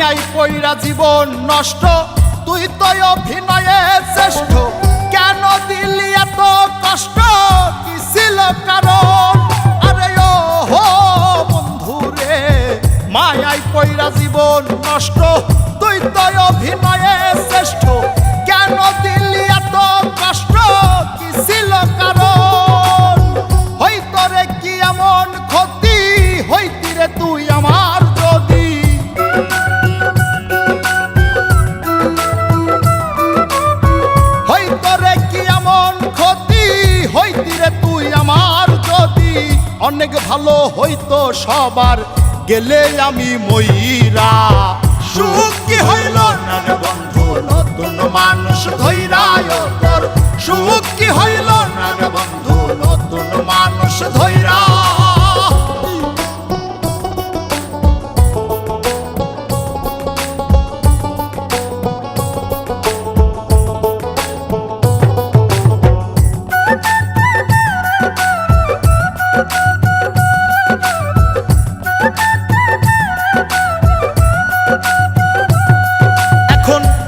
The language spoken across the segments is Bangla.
মায়াই পইরা জীবন নষ্ট, তুই তো অভিনয়ে শ্রেষ্ঠ। কেন দিলি এত কষ্ট, কি ছিল কারণ? আরে ও হো বন্ধু রে, মায়াই পইরা জীবন নষ্ট, তুই তো অভিনয়ে শ্রেষ্ঠ। কেন দিলি এত কষ্ট, কি ছিল কারণ? হইতো রে কি এমন ক্ষতি, হইতি রে তুই আমার যদি। হইতো রে কি এমন ক্ষতি, হইতি রে তুই আমার যদি। অনেক ভালো হইতো সবার, গেলে আমি ময়রা। সুখ কি হইল না রে বন্ধু, নতুন মানুষ ধৈরায় তোর। সুখ কি হইল না রে বন্ধু, নতুন মানুষ ধৈরা।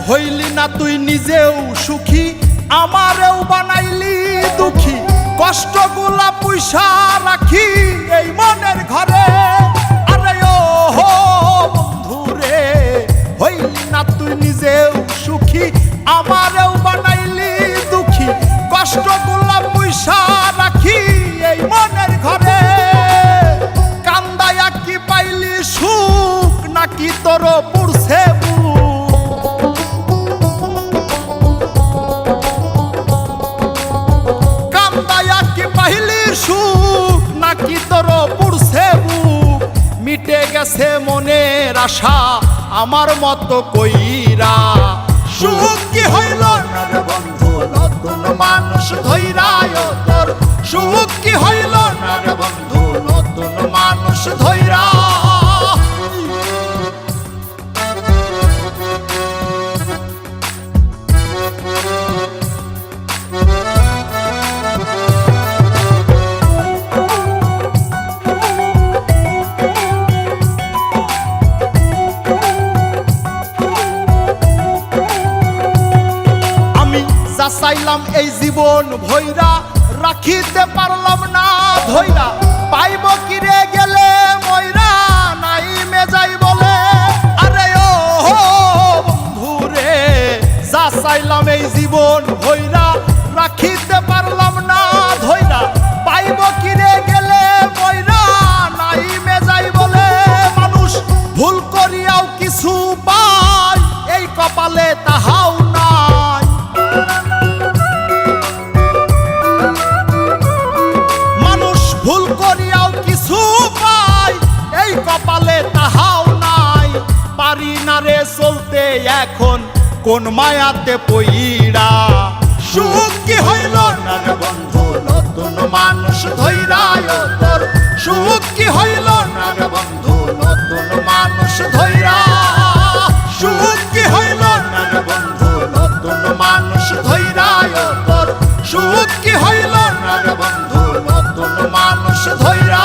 হইলি না তুই নিজেও সুখী, আমারেও বানাইলি দুঃখী। কষ্টগুলা পয়সা রাখি এই মনের ঘরে। আরে ও হো বন্ধু রে, হইলি না তুই নিজেও সুখী, আমারেও বানাইলি দুঃখী। কষ্টগুলা পয়সা রাখি এই মনের ঘরে। কান্দায়া কি পাইলি সুখ, নাকি তোর পুরছে সুখ, নাকি তোর পুরছে বুক? মিটে গেছে মনের আশা আমার মতো কইরা। সুখ কি হইল না রে বন্ধু, নতুন মানুষ ধৈরায় তোর। সুখ কি হইল না রে বন্ধু, নতুন মানুষ ধৈরা। চাইলাম এই জীবন ভৈরা, রাখিতে পারলাম না ধৈরা। পাইব কিরে গেলে ময়রা, নাই মে যাই বলে। আরে ও বন্ধু রে, যা চাইলাম এই জীবন ভৈরা, রাখিতে পারলাম না ধৈরা। পাইব কিরে গেলে ময়রা, নাই মে যাই বলে। মানুষ ভুল করিয়াও কিছু পায়, এই কপালে তাহাও নাই। ভুল করিয়াও কিছু পাই, এই কপালে তাহাও নাই। পারি না রে চলতে এখন কোন মায়াতে পইরা। সুখ কি হইল না রে বন্ধু, নতুন মানুষ ধৈরায় তোর। সুখ কি হইল না রে বন্ধু, নতুন মানুষ ধৈরা। সুখ কি হইল না রে বন্ধু, নতুন মানুষ ধৈরায় তোর। সুখ কি হইল না রে বন্ধু, নতুন মানুষ ধৈরা।